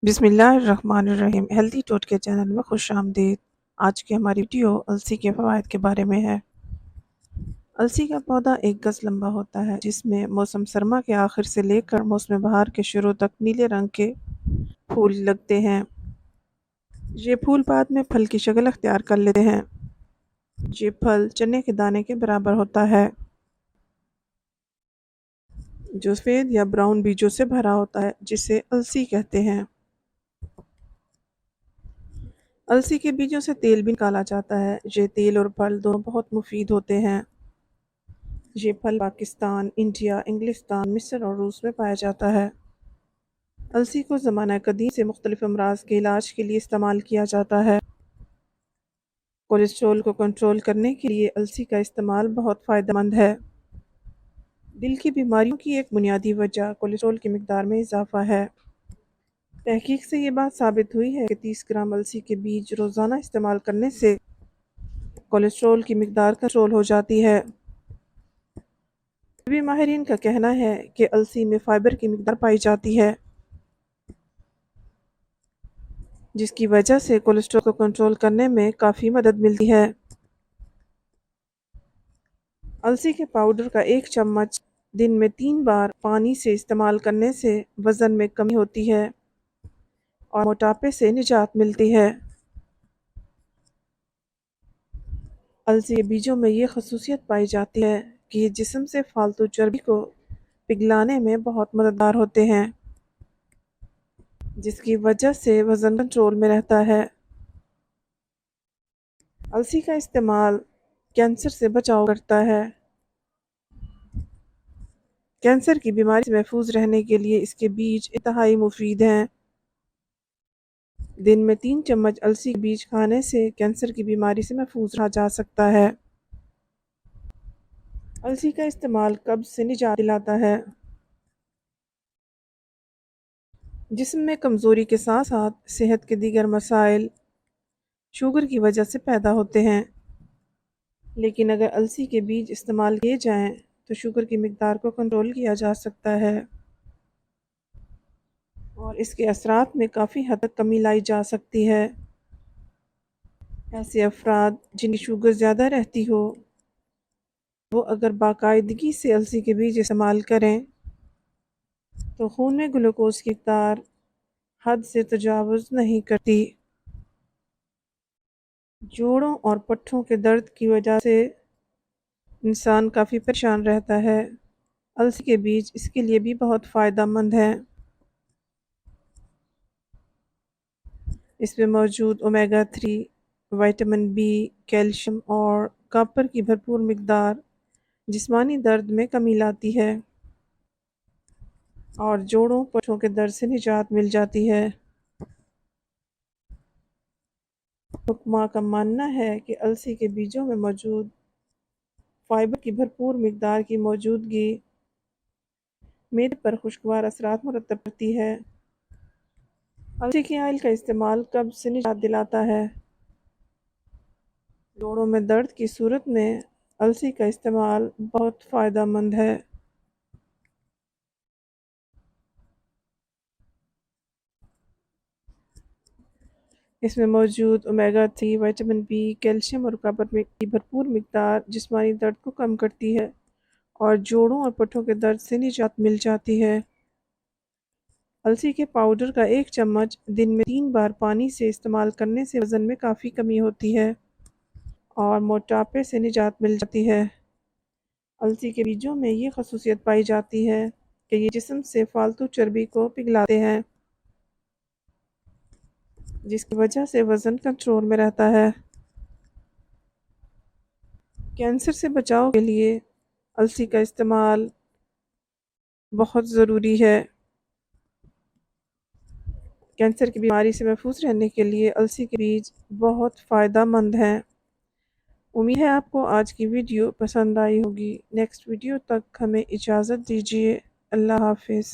بسم اللہ الرحمن الرحیم۔ ہیلتھی ٹوٹ کے چینل میں خوش آمدید۔ آج کی ہماری ویڈیو السی کے فوائد کے بارے میں ہے۔ السی کا پودا 1 گز لمبا ہوتا ہے، جس میں موسم سرما کے آخر سے لے کر موسم بہار کے شروع تک نیلے رنگ کے پھول لگتے ہیں۔ یہ پھول بعد میں پھل کی شکل اختیار کر لیتے ہیں۔ یہ پھل چنے کے دانے کے برابر ہوتا ہے، جو سفید یا براؤن بیجوں سے بھرا ہوتا ہے، جسے السی کہتے ہیں۔ السی کے بیجوں سے تیل بھی نکالا جاتا ہے۔ یہ تیل اور پھل دونوں بہت مفید ہوتے ہیں۔ یہ پھل پاکستان، انڈیا، انگلستان، مصر اور روس میں پایا جاتا ہے۔ السی کو زمانہ قدیم سے مختلف امراض کے علاج کے لیے استعمال کیا جاتا ہے۔ کولیسٹرول کو کنٹرول کرنے کے لیے السی کا استعمال بہت فائدہ مند ہے۔ دل کی بیماریوں کی ایک بنیادی وجہ کولیسٹرول کی مقدار میں اضافہ ہے۔ تحقیق سے یہ بات ثابت ہوئی ہے کہ 30 گرام السی کے بیج روزانہ استعمال کرنے سے کولیسٹرول کی مقدار کنٹرول ہو جاتی ہے۔ طبی ماہرین کا کہنا ہے کہ السی میں فائبر کی مقدار پائی جاتی ہے، جس کی وجہ سے کولیسٹرول کو کنٹرول کرنے میں کافی مدد ملتی ہے۔ السی کے پاؤڈر کا 1 چمچ دن میں 3 بار پانی سے استعمال کرنے سے وزن میں کمی ہوتی ہے اور موٹاپے سے نجات ملتی ہے۔ السی کے بیجوں میں یہ خصوصیت پائی جاتی ہے کہ یہ جسم سے فالتو چربی کو پگھلانے میں بہت مددگار ہوتے ہیں، جس کی وجہ سے وزن کنٹرول میں رہتا ہے۔ السی کا استعمال کینسر سے بچاؤ کرتا ہے۔ کینسر کی بیماری سے محفوظ رہنے کے لیے اس کے بیج انتہائی مفید ہیں۔ دن میں 3 چمچ السی کے بیج کھانے سے کینسر کی بیماری سے محفوظ رہا جا سکتا ہے۔ السی کا استعمال قبض سے نجات دلاتا ہے۔ جسم میں کمزوری کے ساتھ ساتھ صحت کے دیگر مسائل شوگر کی وجہ سے پیدا ہوتے ہیں، لیکن اگر السی کے بیج استعمال کیے جائیں تو شوگر کی مقدار کو کنٹرول کیا جا سکتا ہے اور اس کے اثرات میں کافی حد تک کمی لائی جا سکتی ہے۔ ایسے افراد جن کی شوگر زیادہ رہتی ہو، وہ اگر باقاعدگی سے السی کے بیج استعمال کریں تو خون میں گلوکوز کی مقدار حد سے تجاوز نہیں کرتی۔ جوڑوں اور پٹھوں کے درد کی وجہ سے انسان کافی پریشان رہتا ہے۔ السی کے بیج اس کے لیے بھی بہت فائدہ مند ہیں۔ اس میں موجود اومیگا 3، وٹامن بی، کیلشیم اور کاپر کی بھرپور مقدار جسمانی درد میں کمی لاتی ہے اور جوڑوں پٹھوں کے درد سے نجات مل جاتی ہے۔ حکماء کا ماننا ہے کہ السی کے بیجوں میں موجود فائبر کی بھرپور مقدار کی موجودگی معدے پر خوشگوار اثرات مرتب کرتی ہے۔ السی کے آئل کا استعمال قبض سے نجات دلاتا ہے۔ جوڑوں میں درد کی صورت میں السی کا استعمال بہت فائدہ مند ہے۔ اس میں موجود اومیگا 3، وٹامن بی، کیلشیم اور کاپر کی بھرپور مقدار جسمانی درد کو کم کرتی ہے اور جوڑوں اور پٹھوں کے درد سے نجات مل جاتی ہے۔ السی کے پاؤڈر کا 1 چمچ دن میں 3 بار پانی سے استعمال کرنے سے وزن میں کافی کمی ہوتی ہے اور موٹاپے سے نجات مل جاتی ہے۔ السی کے بیجوں میں یہ خصوصیت پائی جاتی ہے کہ یہ جسم سے فالتو چربی کو پگھلاتے ہیں، جس کی وجہ سے وزن کنٹرول میں رہتا ہے۔ کینسر سے بچاؤ کے لیے السی کا استعمال بہت ضروری ہے۔ کینسر کی بیماری سے محفوظ رہنے کے لیے السی کے بیج بہت فائدہ مند ہیں۔ امید ہے آپ کو آج کی ویڈیو پسند آئی ہوگی۔ نیکسٹ ویڈیو تک ہمیں اجازت دیجیے۔ اللہ حافظ۔